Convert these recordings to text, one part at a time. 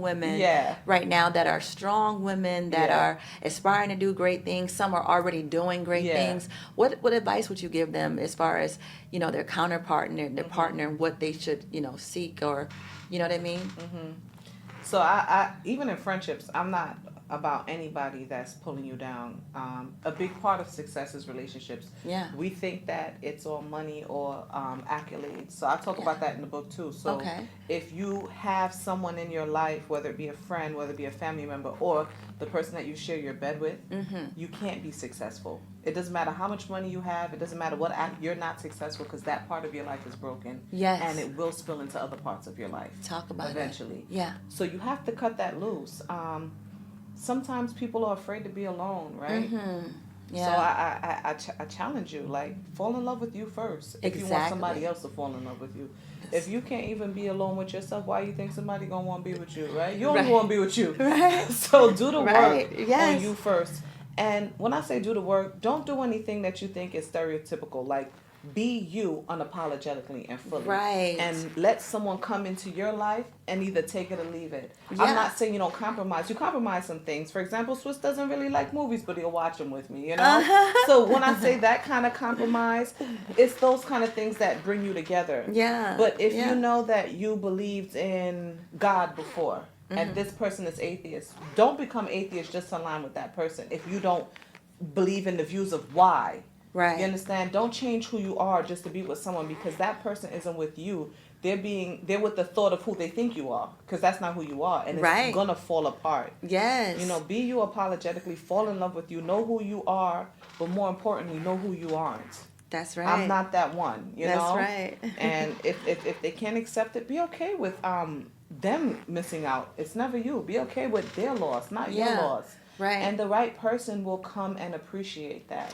women Yeah. right now that are strong women that Yeah. are aspiring to do great things. Some are already doing great Yeah. things. What advice would you give them as far as, their counterpart and their partner and what they should, seek, or, you know what I mean? So I even in friendships, I'm not about anybody that's pulling you down. A big part of success is relationships. Yeah. We think that it's all money or accolades. So I talk about that in the book too. So Okay. if you have someone in your life, whether it be a friend, whether it be a family member, or the person that you share your bed with, you can't be successful. It doesn't matter how much money you have. It doesn't matter what you're not successful, because that part of your life is broken. Yes. And it will spill into other parts of your life. Talk about eventually. it. Yeah. So you have to cut that loose. Sometimes people are afraid to be alone, right? Yeah. So I challenge you, like, fall in love with you first. If you want Exactly. somebody else to fall in love with you. If you can't even be alone with yourself, why you think somebody gonna want to be with you, right? You only want to be with you. Right. So do the work Yes. on you first. And when I say do the work, don't do anything that you think is stereotypical. Like, be you unapologetically and fully. Right. And let someone come into your life and either take it or leave it. Yeah. I'm not saying you don't compromise. You compromise some things. For example, Swiss doesn't really like movies, but he'll watch them with me, So when I say that kind of compromise, it's those kind of things that bring you together. Yeah. But if Yeah. you know that you believed in God before, and this person is atheist, don't become atheist just to align with that person if you don't believe in the views of why. Right. You understand? Don't change who you are just to be with someone, because that person isn't with you. They're with the thought of who they think you are, because that's not who you are, and it's gonna fall apart. Yes. Be you apologetically, fall in love with you, know who you are, but more importantly, know who you aren't. That's right. I'm not that one, That's know? right. And if they can't accept it, be okay with them missing out. It's never you. Be okay with their loss, not your loss. Right. And the right person will come and appreciate that.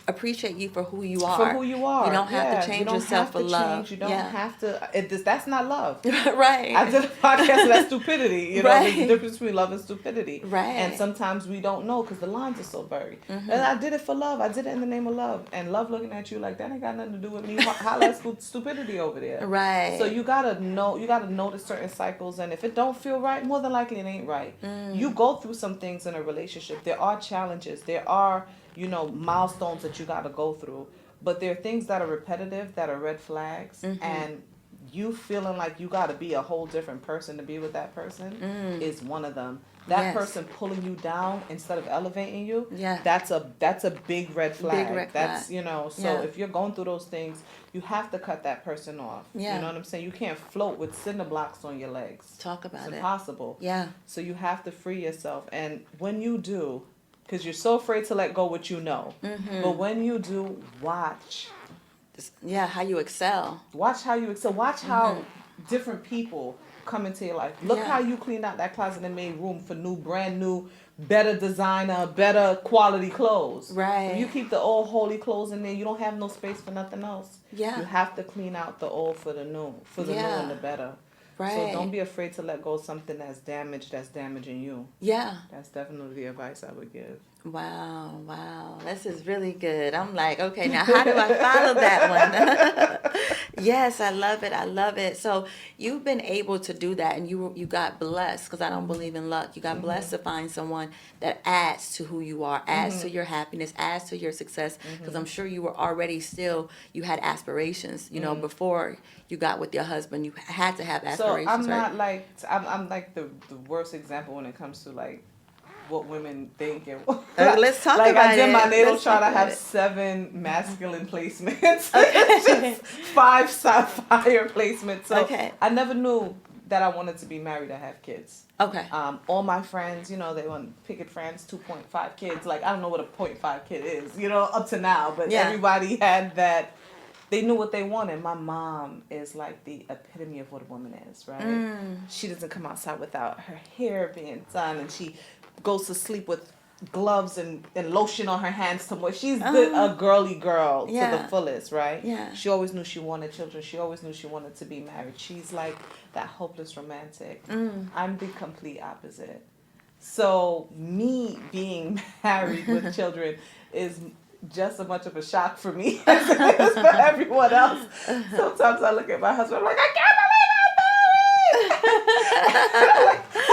Appreciate you for who you are. For who you are. You don't have to change yourself for love. You don't have to. That's not love. Right. I did a podcast on that stupidity. There's a difference between love and stupidity. Right. And sometimes we don't know because the lines are so buried. And I did it for love. I did it in the name of love. And love looking at you like, that ain't got nothing to do with me. Holla at stupidity over there. Right. So you gotta notice certain cycles, and if it don't feel right, more than likely it ain't right. You go through some things in a relationship. There are challenges. There are, milestones that you got to go through. But there are things that are repetitive, that are red flags. And you feeling like you got to be a whole different person to be with that person is one of them. That person pulling you down instead of elevating you, that's a big red flag. Big red that's, flag. So if you're going through those things, you have to cut that person off. Yeah. You know what I'm saying? You can't float with cinder blocks on your legs. Talk about It's it. impossible. Yeah. So you have to free yourself. And when you do, because you're so afraid to let go what you know, but when you do, watch. Yeah, how you excel. Watch how you excel. Watch how different people come into your life. Look how you cleaned out that closet and made room for brand new, better designer, better quality clothes. Right. If you keep the old holy clothes in there, you don't have no space for nothing else. Yeah. You have to clean out the old for the new, new and the better. Right. So don't be afraid to let go of something that's damaged, that's damaging you. Yeah. That's definitely the advice I would give. Wow. This is really good. I'm like, okay, now how do I follow that one? Yes, I love it. So you've been able to do that, and you got blessed, because I don't believe in luck. You got blessed to find someone that adds to who you are, adds to your happiness, adds to your success, because I'm sure you were already you had aspirations, before you got with your husband. You had to have aspirations. So I'm right? not I'm like the worst example when it comes to like what women think and let's talk like about I did it. my natal Let's chart. talk I have about it. 7 masculine placements. It's just 5 sapphire placements. So I never knew that I wanted to be married or have kids. Okay. All my friends, they want picket friends, 2.5 kids. Like, I don't know what a 0.5 kid is, up to now, but everybody had that. They knew what they wanted. My mom is like the epitome of what a woman is, right? She doesn't come outside without her hair being done, and she goes to sleep with gloves and lotion on her hands somewhere. She's a girly girl to the fullest, right? Yeah. She always knew she wanted children. She always knew she wanted to be married. She's like that hopeless romantic. I'm the complete opposite. So me being married with children is just as much of a shock for me as it is for everyone else. Sometimes I look at my husband, I'm like, I can't believe I'm married.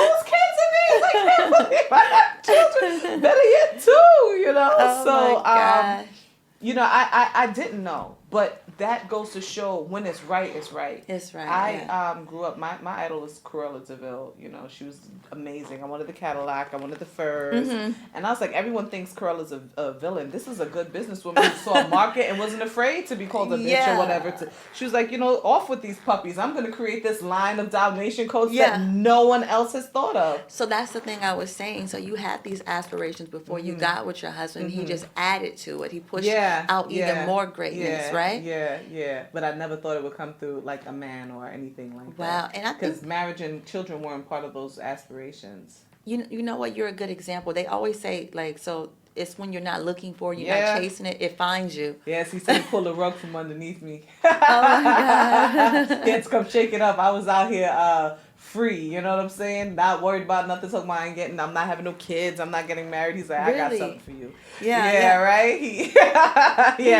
I didn't know, but that goes to show when it's right, it's right. It's right. I grew up. My idol was Cruella DeVille. She was amazing. I wanted the Cadillac. I wanted the furs, and I was like, everyone thinks Cruella's a villain. This is a good businesswoman who saw a market and wasn't afraid to be called a bitch or whatever. She was like, off with these puppies. I'm gonna create this line of Dalmatian coats that no one else has thought of. So that's the thing I was saying. So you had these aspirations before you got with your husband. He just added to it. He pushed out even more greatness, right? Yeah. But I never thought it would come through like a man or anything like that. Wow, and I think because marriage and children weren't part of those aspirations. You know what? You're a good example. They always say so. It's when you're not looking for it, you're not chasing it, it finds you. Yes, he said he pulled the rug from underneath me. Oh my God. He had to come shake it up. I was out here free, you know what I'm saying? Not worried about nothing. Talking about I'm not having no kids. I'm not getting married. He's like, I got something for you. Yeah, right?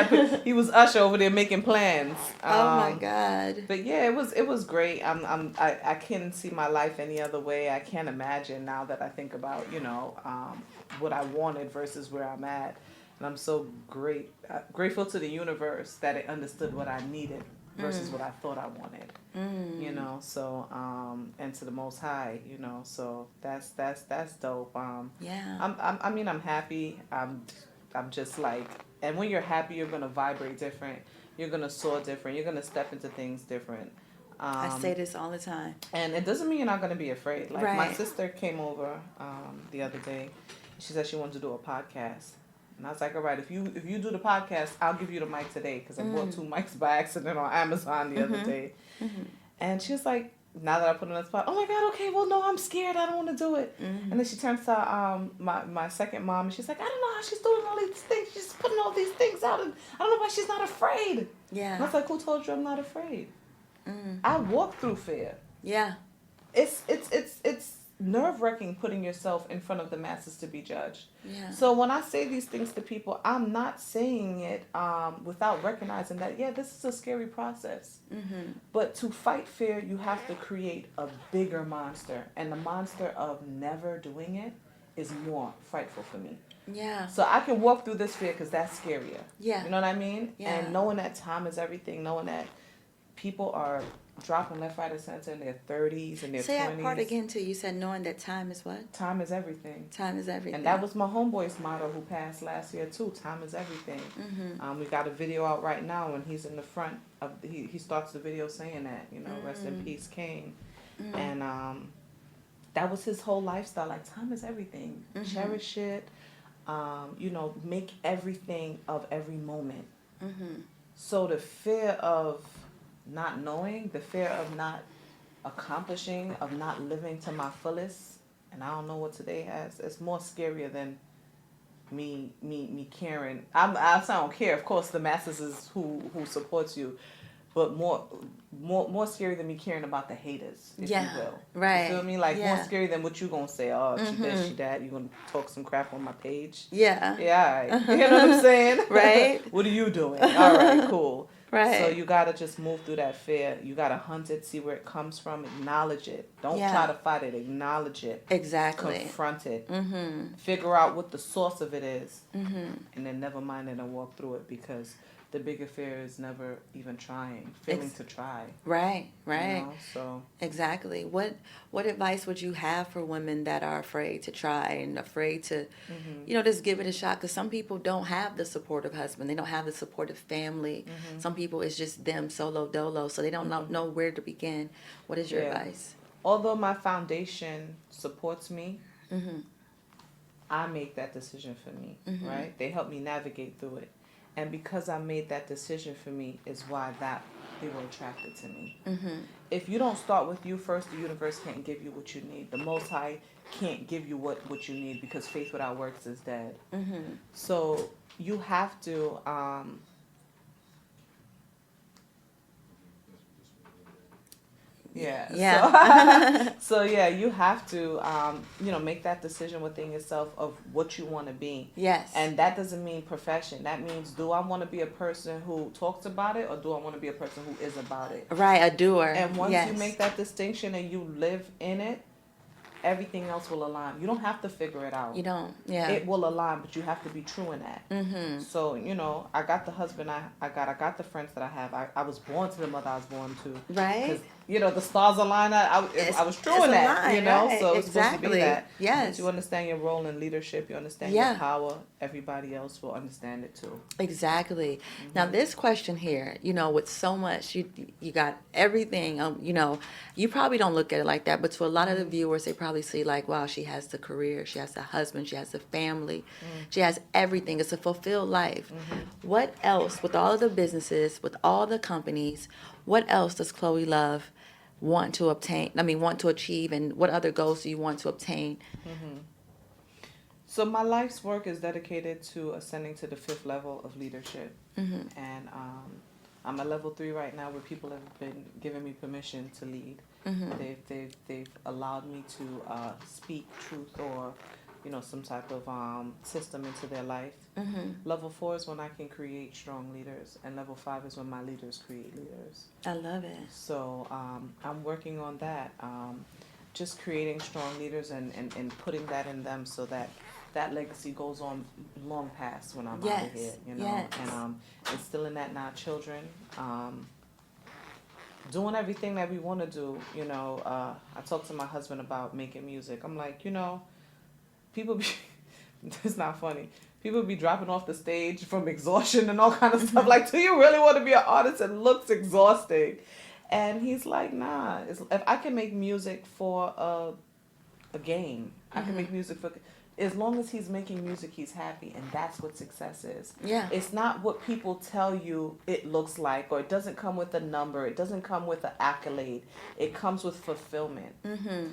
But he was Usher over there making plans. Oh my God. But yeah, it was great. I can't see my life any other way. I can't imagine now that I think about, what I wanted versus where I'm at. And I'm so grateful to the universe that it understood what I needed versus what I thought I wanted. So and to the Most High, so that's dope. I'm happy. I'm just like, and when you're happy, you're gonna vibrate different. You're gonna soar different. You're gonna step into things different. I say this all the time. And it doesn't mean you're not gonna be afraid. Like my sister came over the other day. She said she wanted to do a podcast. And I was like, all right, if you do the podcast, I'll give you the mic today, because I bought 2 mics by accident on Amazon the other day. And she was like, now that I put it on the spot, oh my God, okay, well, no, I'm scared. I don't want to do it. And then she turns to my second mom, and she's like, I don't know how she's doing all these things. She's putting all these things out, and I don't know why she's not afraid. Yeah. And I was like, who told you I'm not afraid? I walk through fear. Yeah. It's nerve-wracking putting yourself in front of the masses to be judged. Yeah. So when I say these things to people, I'm not saying it without recognizing that, this is a scary process. But to fight fear, you have to create a bigger monster. And the monster of never doing it is more frightful for me. Yeah. So I can walk through this fear because that's scarier. Yeah. You know what I mean? Yeah. And knowing that time is everything, knowing that people are dropping left, right, and center in their 30s and their 20s. Say that part again, too. You said knowing that time is what? Time is everything. Time is everything. And that was my homeboy's motto, who passed last year, too. Time is everything. We got a video out right now, and he's in the front of he starts the video saying that, rest in peace, King. And that was his whole lifestyle. Like, time is everything. Cherish it. Make everything of every moment. So the fear of not knowing, the fear of not accomplishing, of not living to my fullest, and I don't know what today has, it's more scarier than me caring. I don't care. Of course, the masses is who supports you, but more scary than me caring about the haters, if you will. Right. You feel me? Like, more scary than what you gonna say. Oh, she this, she that. You gonna talk some crap on my page? Yeah. Yeah. You know what I'm saying? Right. What are you doing? All right, cool. Right. So you gotta just move through that fear. You gotta hunt it, see where it comes from, acknowledge it. Don't try to fight it. Acknowledge it. Exactly. Confront it. Figure out what the source of it is, and then never mind it and walk through it, because the bigger fear is never even trying, failing to try. Right. So exactly. What advice would you have for women that are afraid to try and afraid to, just give it a shot? Because some people don't have the supportive husband. They don't have the supportive family. Some people, it's just them solo dolo, so they don't know where to begin. What is your advice? Although my foundation supports me, I make that decision for me, right? They help me navigate through it. And because I made that decision for me is why they were attracted to me. If you don't start with you first, the universe can't give you what you need. The Most High can't give you what you need, because faith without works is dead. So you have to... So you have to, make that decision within yourself of what you want to be. Yes. And that doesn't mean perfection. That means, do I want to be a person who talks about it, or do I want to be a person who is about it? Right, a doer. And once you make that distinction and you live in it, everything else will align. You don't have to figure it out. You don't. Yeah. It will align, but you have to be true in that. Mm-hmm. So, I got the husband I got the friends that I have. I was born to the mother I was born to. Right. Because, the stars align. I was true in that, right. so it's supposed to be Exactly. that. Yes. Once you understand your role in leadership, you understand Yeah. your power, everybody else will understand it too. Exactly. Now this question here, with so much, you got everything, you probably don't look at it like that, but to a lot of the viewers, they probably see like, wow, she has the career, she has the husband, she has the family, she has everything. It's a fulfilled life. What else, with all of the businesses, with all the companies, what else does Chloe Love want to obtain? Want to achieve, and what other goals do you want to obtain? So my life's work is dedicated to ascending to the 5th level of leadership, and I'm at level 3 right now, where people have been giving me permission to lead. They've allowed me to speak truth or some type of system into their life. Level 4 is when I can create strong leaders, and level 5 is when my leaders create leaders. I love it. So I'm working on that, just creating strong leaders and putting that in them, so that legacy goes on long past when I'm out of here, Yes. and instilling that in our children, doing everything that we want to do. I talked to my husband about making music. I'm like, people be, it's not funny. People be dropping off the stage from exhaustion and all kind of stuff. Like, do you really want to be an artist? It looks exhausting. And he's like, nah. If I can make music for a game, I can make music for... As long as he's making music, he's happy, and that's what success is. Yeah. It's not what people tell you it looks like, or it doesn't come with a number. It doesn't come with an accolade. It comes with fulfillment.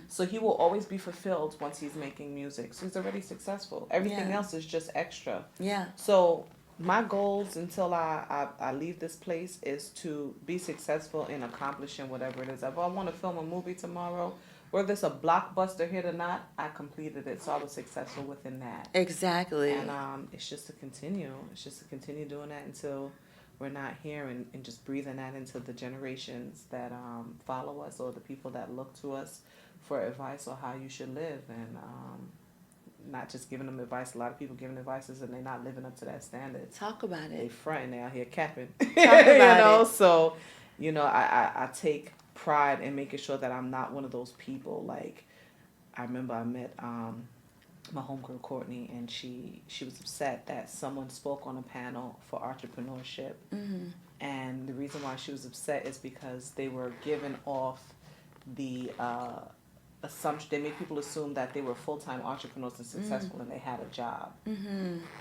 So he will always be fulfilled once he's making music. So he's already successful. Everything else is just extra. Yeah. So my goals until I leave this place is to be successful in accomplishing whatever it is. If I want to film a movie tomorrow, whether it's a blockbuster hit or not, I completed it, so I was successful within that. Exactly. And it's just to continue. It's just to continue doing that until we're not here, and just breathing that into the generations that follow us, or the people that look to us for advice or how you should live, and not just giving them advice. A lot of people giving advices and they're not living up to that standard. Talk about it. They fronting, they out here capping. Talk about it. So, I take pride in making sure that I'm not one of those people. Like, I remember I met my homegirl Courtney, and she was upset that someone spoke on a panel for entrepreneurship, and the reason why she was upset is because they were giving off the assumption. They made people assume that they were full-time entrepreneurs and successful, and they had a job.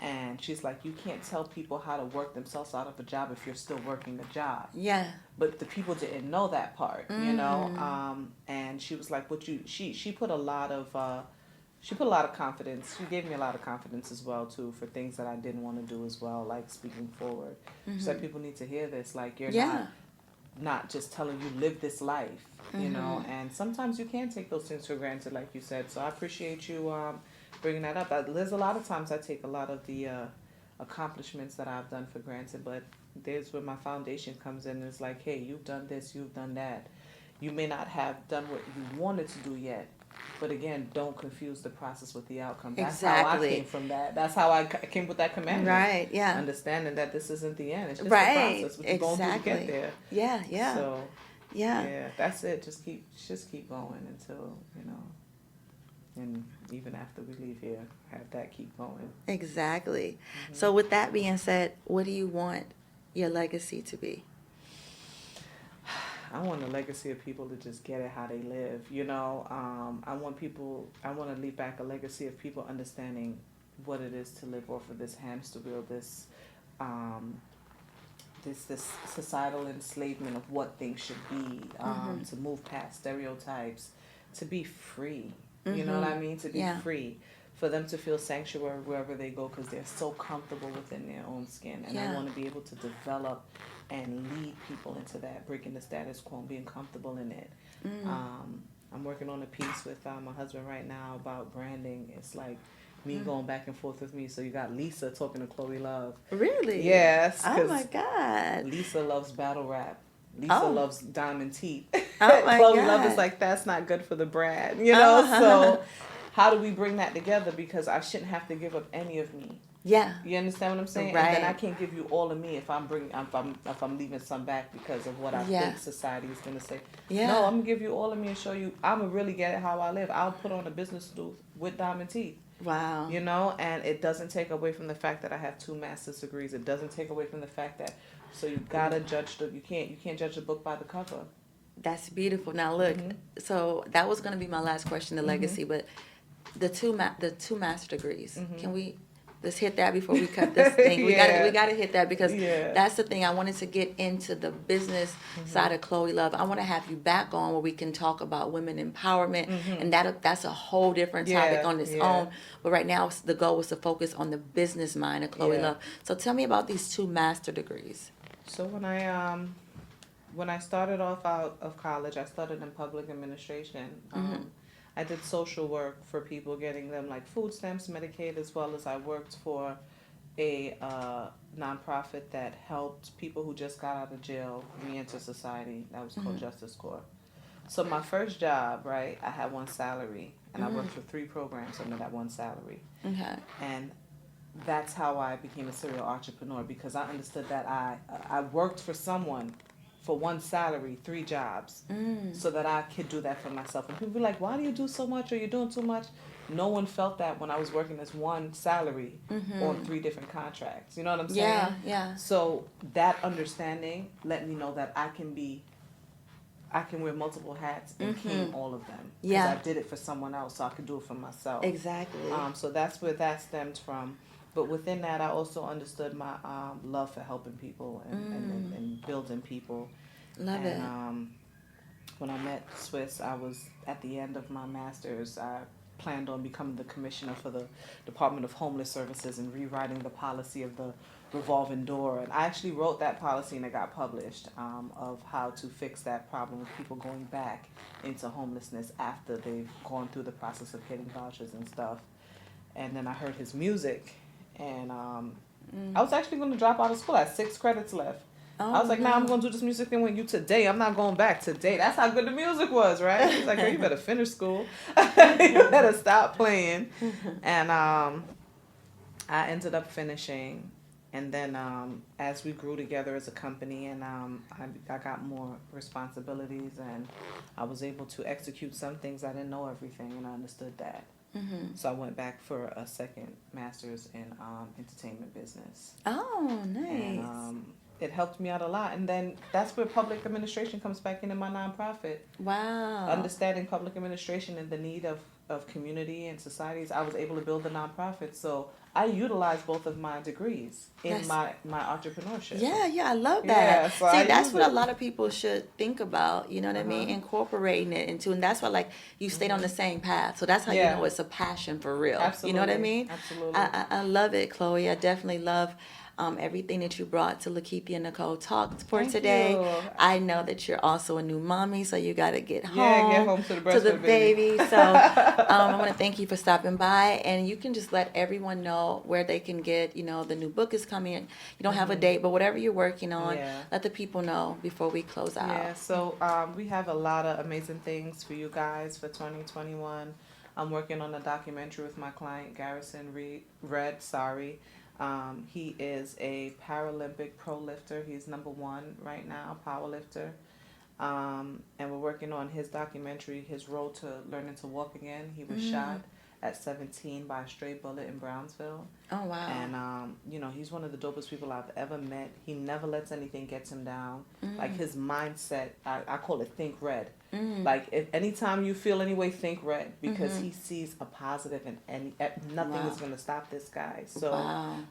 And she's like, you can't tell people how to work themselves out of a job if you're still working a job. Yeah. But the people didn't know that part, and she was like, she put a lot of confidence. She gave me a lot of confidence as well too, for things that I didn't want to do as well, like speaking forward. She said, people need to hear this. Like, you're not just telling you live this life, and sometimes you can take those things for granted, like you said. So I appreciate you bringing that up. There's a lot of times I take a lot of the accomplishments that I've done for granted, but there's where my foundation comes in. It's like, hey, you've done this, you've done that. You may not have done what you wanted to do yet, but again, don't confuse the process with the outcome. That's how I came from that. That's how I came with that commandment. Right, yeah. Understanding that this isn't the end. It's just right. the process. What you're going through to get there. Yeah, yeah. So, yeah, that's it. Just keep going until, and even after we leave here, have that keep going. Exactly. So with that being said, what do you want your legacy to be? I want a legacy of people to just get it how they live. I want to leave back a legacy of people understanding what it is to live off of this hamster wheel, this societal enslavement of what things should be, to move past stereotypes, to be free. You know what I mean? To be free. For them to feel sanctuary wherever they go, because they're so comfortable within their own skin. And I want to be able to develop and lead people into that, breaking the status quo and being comfortable in it. I'm working on a piece with my husband right now about branding. It's like me going back and forth with me. So you got Lisa talking to Chloe Love. Really? Yes. Oh my God. Lisa loves battle rap. Lisa Oh. loves diamond teeth. Oh my Chloe Love is God. like, that's not good for the brand, you know? Oh. So how do we bring that together? Because I shouldn't have to give up any of me. Yeah. You understand what I'm saying? Right. And then I can't give you all of me if I'm leaving some back because of what I Yeah. think society is gonna say. Yeah. No, I'm gonna give you all of me and show you I'm gonna really get it how I live. I'll put on a business suit with diamond teeth. Wow. You know, and it doesn't take away from the fact that I have 2 master's degrees. It doesn't take away from the fact that so you gotta judge you can't judge a book by the cover. That's beautiful. Now look, so that was going to be my last question, the legacy, but the two master degrees. Can we let's hit that before we cut this thing? We Yeah. got to hit that because Yeah. that's the thing. I wanted to get into the business side of Chloe Love. I want to have you back on where we can talk about women empowerment, and that's a whole different topic Yeah, on its yeah. own. But right now, the goal was to focus on the business mind of Chloe Yeah. Love. So tell me about these 2 master degrees. So when I started off out of college, I studied in public administration. I did social work for people, getting them like food stamps, Medicaid, as well as I worked for a nonprofit that helped people who just got out of jail re-enter society. That was called Justice Corps. So my first job, right, I had one salary, and I worked for 3 programs under that one salary. Okay. And that's how I became a serial entrepreneur, because I understood that I worked for someone for one salary, 3 jobs, so that I could do that for myself. And people be like, why do you do so much, or you're doing too much? No one felt that when I was working as one salary on 3 different contracts. You know what I'm saying? Yeah, yeah. So that understanding let me know that I can wear multiple hats and king all of them. Because Yeah. I did it for someone else, so I could do it for myself. Exactly. So that's where that stemmed from. But within that, I also understood my love for helping people and building people. Love it. When I met Swiss, I was at the end of my master's. I planned on becoming the commissioner for the Department of Homeless Services and rewriting the policy of the revolving door. And I actually wrote that policy, and it got published, of how to fix that problem with people going back into homelessness after they've gone through the process of getting vouchers and stuff. And then I heard his music, and I was actually going to drop out of school. I had 6 credits left. I was like, nah, I'm going to do this music thing with you today. I'm not going back today. That's how good the music was, right? He's like, girl, you better finish school. You better stop playing. And I ended up finishing. And then as we grew together as a company, and I got more responsibilities, and I was able to execute some things. I didn't know everything, and I understood that. So I went back for a second master's in entertainment business. Oh, nice. And it helped me out a lot. And then that's where public administration comes back into my nonprofit. Wow. Understanding public administration and the need of community and societies, I was able to build the nonprofit. So I utilized both of my degrees in my entrepreneurship. Yeah, I love that. Yeah, so See, I that's use what a it. lot of people should think about, you know what I mean? Incorporating it into, and that's why, like, you stayed on the same path. So that's how you know it's a passion for real. Absolutely. You know what I mean? Absolutely. I love it, Chloe. I definitely love everything that you brought to Lakithia Nicole Talk for Thank today. you. I know that you're also a new mommy, so you got to get home. Yeah, get home to the breastfed baby. So I want to thank you for stopping by, and you can just let everyone know where they can get, you know, the new book is coming. You don't have a date, but whatever you're working on, let the people know before we close out. Yeah, so we have a lot of amazing things for you guys for 2021. I'm working on a documentary with my client, Garrison Red. He is a Paralympic pro lifter. He's #1 right now, power lifter. And we're working on his documentary, his road to learning to walk again. He was shot at 17 by a stray bullet in Brownsville. Oh, wow. And, you know, he's one of the dopest people I've ever met. He never lets anything get him down. Like, his mindset, I call it think red. Like, if anytime you feel any way, think red, because he sees a positive in nothing is going to stop this guy. So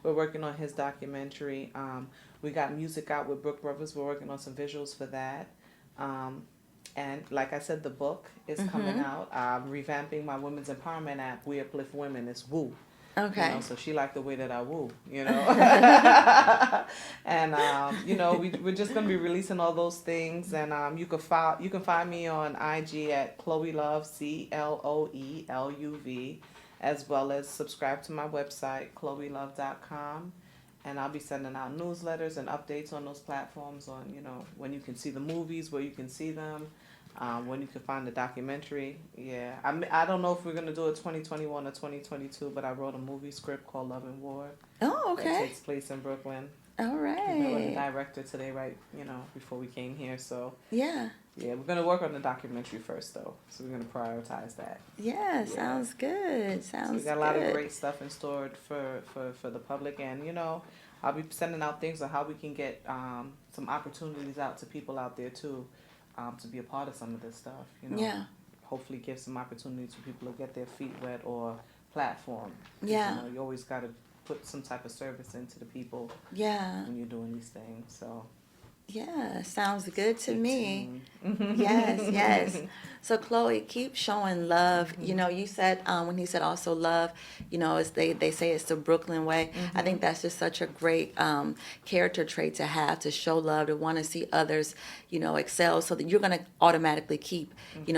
we're working on his documentary. We got music out with Brook Brothers. We're working on some visuals for that. And like I said, the book is coming out. I'm revamping my women's empowerment app, We Uplift Women. It's Woo. Okay. You know, so she liked the way that I woo, you know. And you know, we're just gonna be releasing all those things. And you can find me on IG at Chloe Love, CLOELUV, as well as subscribe to my website, chloelove.com. And I'll be sending out newsletters and updates on those platforms on, when you can see the movies, where you can see them, when you can find the documentary. Yeah. I don't know if we're going to do it 2021 or 2022, but I wrote a movie script called Love and War. Oh, That okay. takes place in Brooklyn. All We met with the right. director today, right, before we came here. So, Yeah. yeah, we're going to work on the documentary first, though. So we're going to prioritize that. Yeah, Yeah. sounds good. So we Sounds got a lot of good. great stuff in store for the public. And, I'll be sending out things on how we can get some opportunities out to people out there, too, to be a part of some of this stuff, Yeah. Hopefully give some opportunities for people to get their feet wet or platform. 'Cause, Yeah. You always got to put some type of service into the people Yeah. when you're doing these things. So Yeah, sounds good to stay me. tuned. Yes, yes. So Chloe, keep showing love. You said when he said also love, it's they say it's the Brooklyn way. I think that's just such a great character trait to have, to show love, to want to see others, excel, so that you're gonna automatically keep,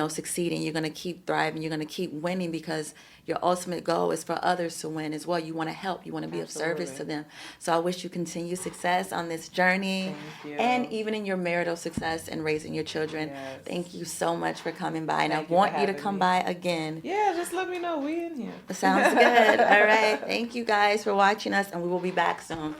succeeding. You're gonna keep thriving. You're gonna keep winning because your ultimate goal is for others to win as well. You want to help. You want to be of service to Absolutely. them. So I wish you continued success on this journey, Thank you. and even in your marital success and raising your children. Yes. Thank you so much for coming by, and Thank I you for want you to having come me. by again. Yeah, just let me know. We in here. Sounds good. All right. Thank you guys for watching us, and we will be back soon.